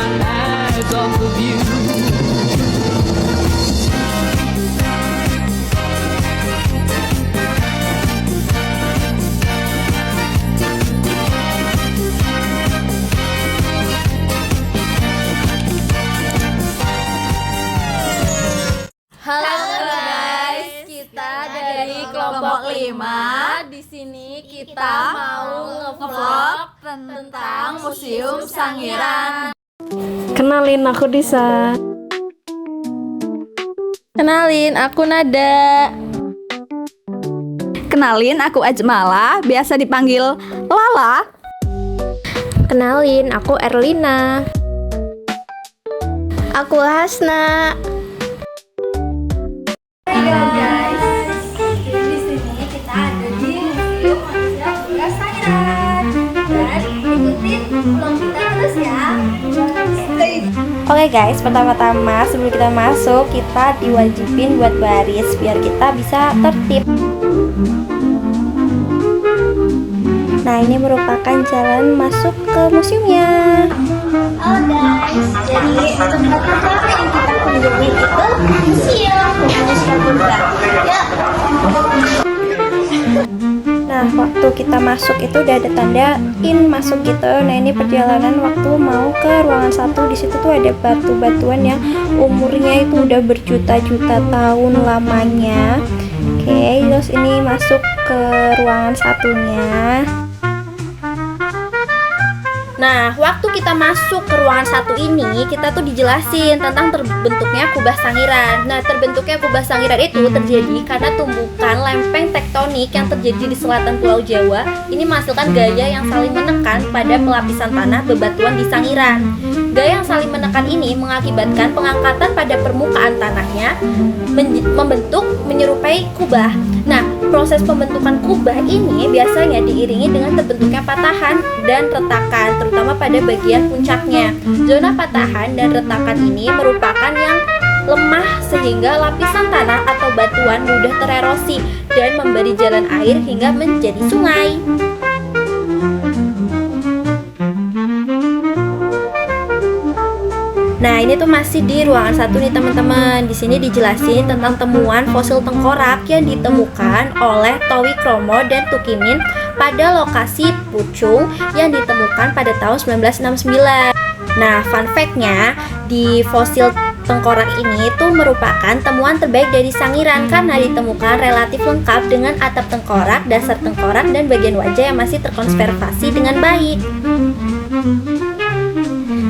my eyes off of you. Halo guys, kita dari kelompok 5. Di sini kita mau nge-vlog tentang Museum Sangiran. Kenalin, aku Disa. Kenalin, aku Nada. Kenalin, aku Ajmala, biasa dipanggil Lala. Kenalin, aku Erlina. Aku Hasna. Halo guys, di sini kita ada di Museum Manusia Sangiran. Dan ikutin vlog kita terus ya. Oke guys, pertama-tama sebelum kita masuk, kita diwajibin buat baris biar kita bisa tertib. Nah, ini merupakan jalan masuk ke museumnya. Halo guys, jadi tempat pertama yang kita kunjungi itu museum Manusia Purba. Ya. Nah, waktu kita masuk itu udah ada tanda in masuk gitu. Nah, ini perjalanan waktu mau ke ruangan 1. Di situ tuh ada batu-batuan yang umurnya itu udah berjuta-juta tahun lamanya. Oke, terus ini masuk ke ruangan 1-nya. Nah, waktu kita masuk ke ruangan 1 ini, kita tuh dijelasin tentang terbentuknya kubah Sangiran. Nah, terbentuknya kubah Sangiran itu terjadi karena tumbukan lempeng tektonik yang terjadi di selatan Pulau Jawa. Ini menghasilkan gaya yang saling menekan pada pelapisan tanah bebatuan di Sangiran. Gaya yang saling menekan ini mengakibatkan pengangkatan pada permukaan tanahnya membentuk menyerupai kubah. Nah, proses pembentukan kubah ini biasanya diiringi dengan terbentuknya patahan dan retakan, terutama pada bagian puncaknya. Zona patahan dan retakan ini merupakan yang lemah sehingga lapisan tanah atau batuan mudah tererosi dan memberi jalan air hingga menjadi sungai. Nah, ini tuh masih di ruangan 1 nih teman-teman. Di sini dijelasin tentang temuan fosil tengkorak yang ditemukan oleh Towi Kromo dan Tukimin pada lokasi Pucung yang ditemukan pada tahun 1969. Nah, fun fact-nya, di fosil tengkorak ini tuh merupakan temuan terbaik dari Sangiran karena ditemukan relatif lengkap dengan atap tengkorak, dasar tengkorak, dan bagian wajah yang masih terkonservasi dengan baik.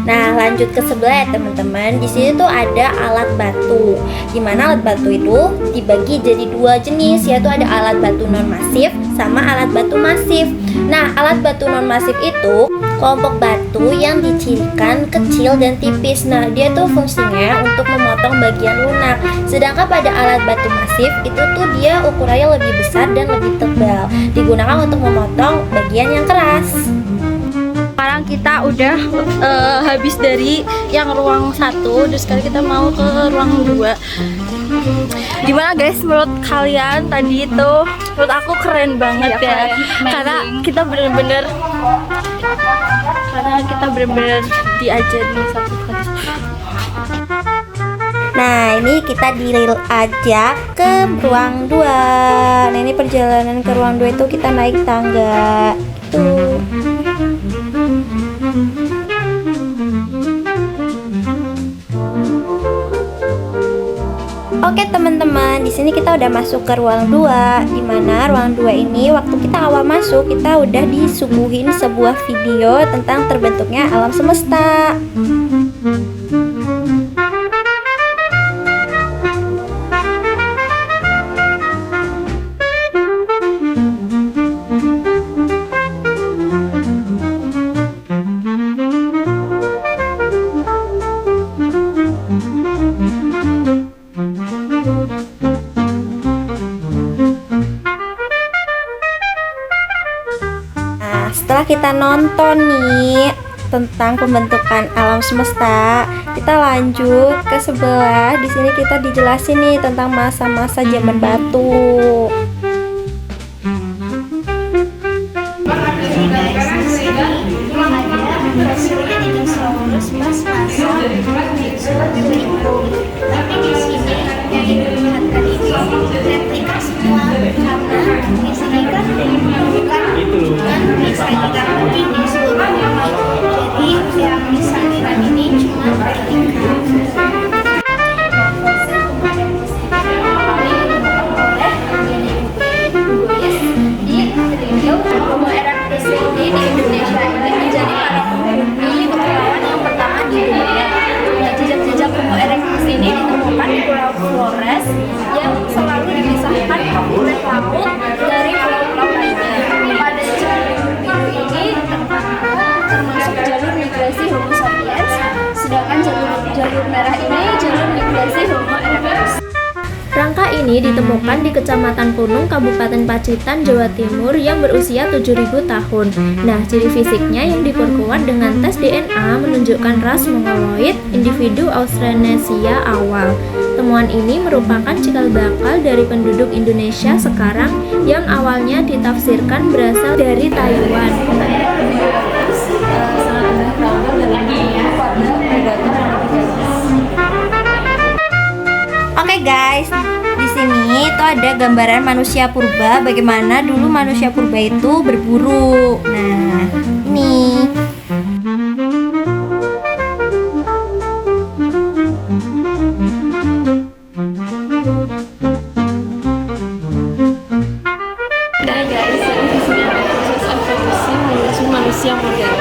Nah, lanjut ke sebelah ya teman-teman. Di sini tuh ada alat batu. Dimana alat batu itu dibagi jadi 2 jenis, yaitu ada alat batu non masif sama alat batu masif. Nah, alat batu non masif itu kelompok batu yang dicirikan kecil dan tipis. Nah, dia tuh fungsinya untuk memotong bagian lunak. Sedangkan pada alat batu masif itu tuh dia ukurannya lebih besar dan lebih tebal, digunakan untuk memotong bagian yang keras. Sekarang kita udah habis dari yang ruang 1, terus sekarang kita mau ke ruang 2. Gimana guys, menurut kalian tadi itu? Menurut aku keren banget ya, karena kita bener-bener diajarin satu kali. Nah, ini kita diajak ke ruang 2. Nah, ini perjalanan ke ruang 2 itu kita naik tangga. Tuh. Oke teman-teman, di sini kita udah masuk ke ruang 2. Dimana ruang 2 ini waktu kita awal masuk, kita udah disuguhin sebuah video tentang terbentuknya alam semesta. Setelah kita nonton nih tentang pembentukan alam semesta, kita lanjut ke sebelah. Di sini kita dijelasin nih tentang masa-masa zaman batu. Fosilnya dinosaurus pas seperti itu. Tapi di sini yang dilihatkan ini replika semua karena di sini kan bukan disandingkan lagi di seluruh dunia. Jadi yang di Sangiran ini cuma replika. Di Indonesia ini menjadi para penghuni kepulauan yang pertama di dunia. Nah, jejak-jejak Homo erectus ini ditemukan di Pulau Flores yang selalu dipisahkan oleh laut dari pulau-pulau lainnya. Pada jalur biru ini termasuk jalur migrasi Homo sapiens, sedangkan jalur merah ini jalur migrasi Homo erectus. Rangka ini ditemukan di Kecamatan Punung, Kabupaten Pacitan, Jawa Timur yang berusia 7.000 tahun. Nah, ciri fisiknya yang diperkuat dengan tes DNA menunjukkan ras Mongoloid individu Austronesia awal. Temuan ini merupakan cikal bakal dari penduduk Indonesia sekarang yang awalnya ditafsirkan berasal dari Taiwan. Oke guys, di sini itu ada gambaran manusia purba, bagaimana dulu manusia purba itu berburu. Nah, ini. Nah guys, di sini ada proses evolusi menuju manusia modern.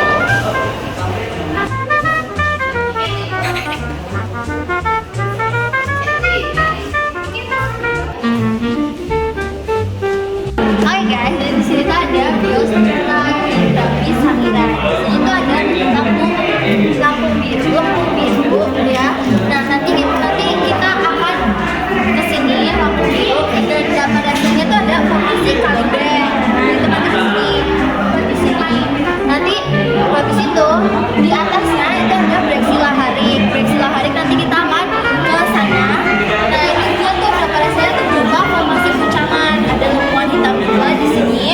Oke guys, dan di sini tuh ada biosfera geografi Sangiran. Di sini tuh ada lampu biru ya. Nah nanti kita akan ke sini lampu biru dan pada sini tuh ada formasi Kalibeng. Nah itu nanti di sini. Nanti habis itu di atasnya itu ada Breksi Laharik. Breksi Laharik nanti kita akan ke sana. Nah ini juga tuh pada saya tuh juga formasi Pucangan. Ada lempung hitam juga di sini.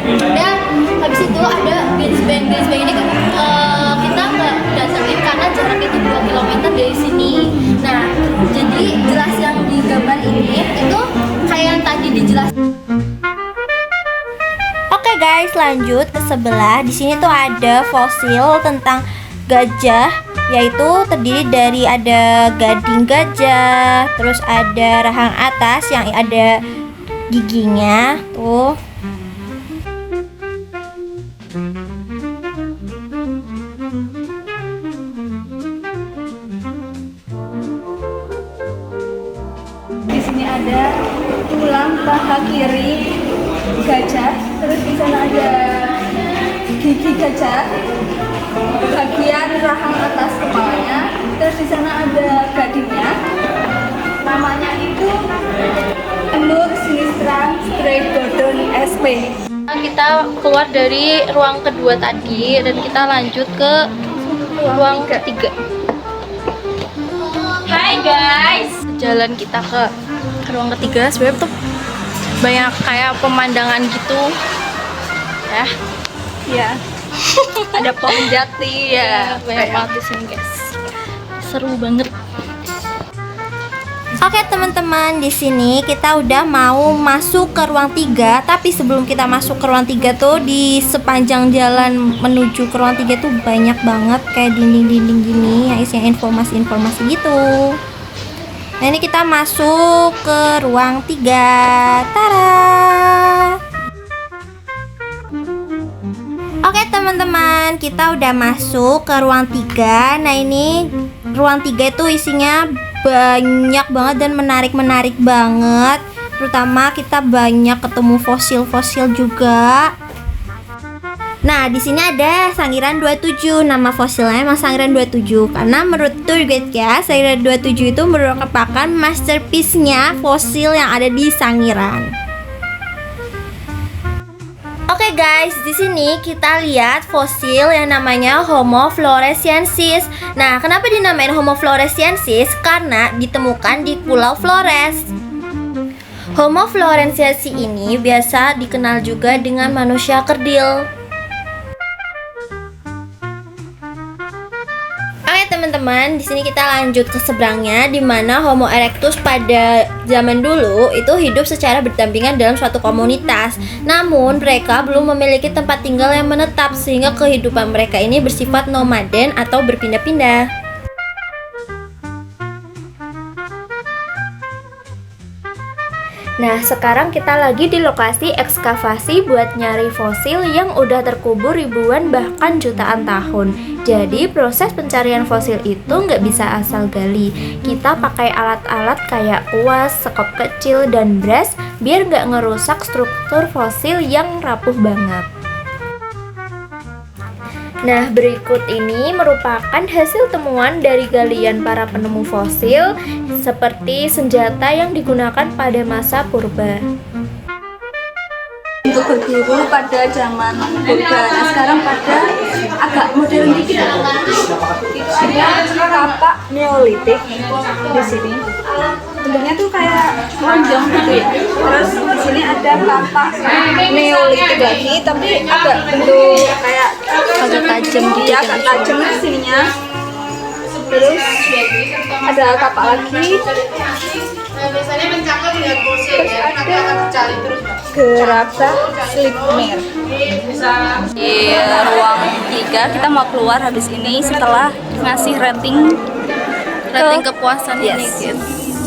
Dan habis itu ada Gansbang. Gansbang ini kita nggak datengin karena jarak itu 2 km dari sini. Nah, jadi jelas yang di gambar ini itu kayak yang tadi dijelaskan. Oke guys, lanjut ke sebelah. Di sini tuh ada fosil tentang gajah, yaitu terdiri dari ada gading gajah, terus ada rahang atas yang ada giginya tuh. Di sini ada tulang paha kiri gajah, terus di sana ada gigi gajah, bagian rahang atas kepalanya, terus di sana ada gadingnya. Namanya itu Emur Sinistran Strigodon SP. Kita keluar dari ruang kedua tadi dan kita lanjut ke ruang ketiga. Hai guys, jalan kita ke ruang ketiga. Sebenarnya tuh banyak kayak pemandangan gitu ya. Iya. Ada pohon jati ya, banyak banget di sini guys. Seru banget. Oke teman-teman, di sini kita udah mau masuk ke ruang 3. Tapi sebelum kita masuk ke ruang 3 tuh, di sepanjang jalan menuju ke ruang 3 tuh banyak banget kayak dinding-dinding gini yang isinya informasi-informasi gitu. Nah ini kita masuk ke ruang 3. Tara. Oke teman-teman, kita udah masuk ke ruang 3. Nah ini ruang 3 itu isinya banyak banget dan menarik-menarik banget. Terutama kita banyak ketemu fosil-fosil juga. Nah, di sini ada Sangiran 27. Nama fosilnya emang Sangiran 27 karena menurut tour guide ya, Sangiran 27 itu merupakan masterpiece-nya fosil yang ada di Sangiran. Oke guys, di sini kita lihat fosil yang namanya Homo floresiensis. Nah, kenapa dinamain Homo floresiensis? Karena ditemukan di Pulau Flores. Homo floresiensis ini biasa dikenal juga dengan manusia kerdil. Oke teman-teman, di sini kita lanjut ke seberangnya, di mana Homo erectus pada zaman dulu itu hidup secara berdampingan dalam suatu komunitas. Namun mereka belum memiliki tempat tinggal yang menetap, sehingga kehidupan mereka ini bersifat nomaden atau berpindah-pindah. Nah, sekarang kita lagi di lokasi ekskavasi buat nyari fosil yang udah terkubur ribuan bahkan jutaan tahun. Jadi proses pencarian fosil itu nggak bisa asal gali. Kita pakai alat-alat kayak kuas, sekop kecil, dan brush biar nggak ngerusak struktur fosil yang rapuh banget. Nah, berikut ini merupakan hasil temuan dari galian para penemu fosil, seperti senjata yang digunakan pada masa purba. Untuk berburu pada zaman purba, nah sekarang pada agak modern dikit. Ada kapak neolitik di sini. Bentuknya tuh kayak lonjong gitu ya. Terus di sini ada kapak neolitik lagi, tapi agak bentuk kayak agak tajam gitu ya, agak tajam di sininya. Terus ada kapak lagi. Terus ada gerabah slipmer. Di ruang 3 kita mau keluar habis ini setelah ngasih rating kepuasan ini gitu.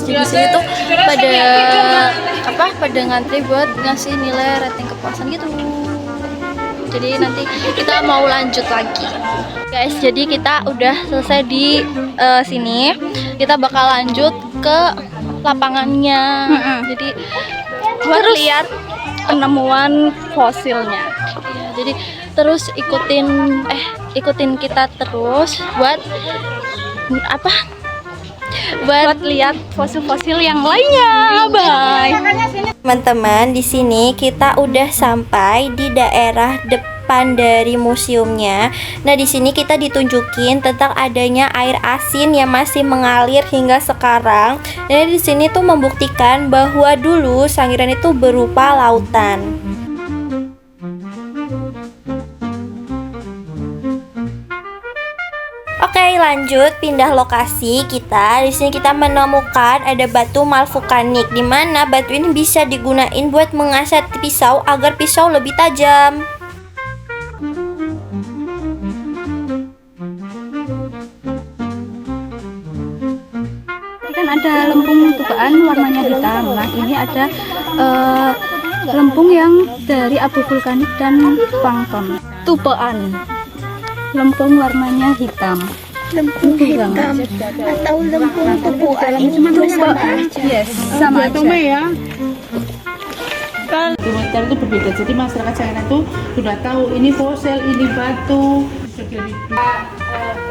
Jadi di sini tuh pada ngantri buat ngasih nilai rating kepuasan gitu. Jadi nanti kita mau lanjut lagi. Guys, jadi kita udah selesai di sini. Kita bakal lanjut ke lapangannya. Jadi buat lihat penemuan fosilnya. Ya, jadi terus ikutin kita terus buat lihat fosil-fosil yang lainnya. Bye. Teman-teman, di sini kita udah sampai di daerah depan dari museumnya. Nah, di sini kita ditunjukin tentang adanya air asin yang masih mengalir hingga sekarang. Dan di sini tuh membuktikan bahwa dulu Sangiran itu berupa lautan. Oke, lanjut pindah lokasi kita. Di sini kita menemukan ada batu malvulkanik, di mana batu ini bisa digunain buat mengasah pisau agar pisau lebih tajam. Ini kan ada lempung tupaan warnanya hitam. Nah, ini ada lempung yang dari abu vulkanik dan plankton. Tupaan. Lempung warnanya hitam. Lempung hitam atau lempung tupuan itu sama aja. Yes, sama aja. Ya. Dokumenter itu berbeda. Jadi masyarakat Sangiran itu sudah tahu ini fosil, ini batu. Jadi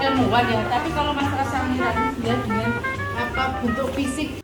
ilmuwan ya. Tapi kalau masyarakat Sangiran dia dengan bentuk fisik.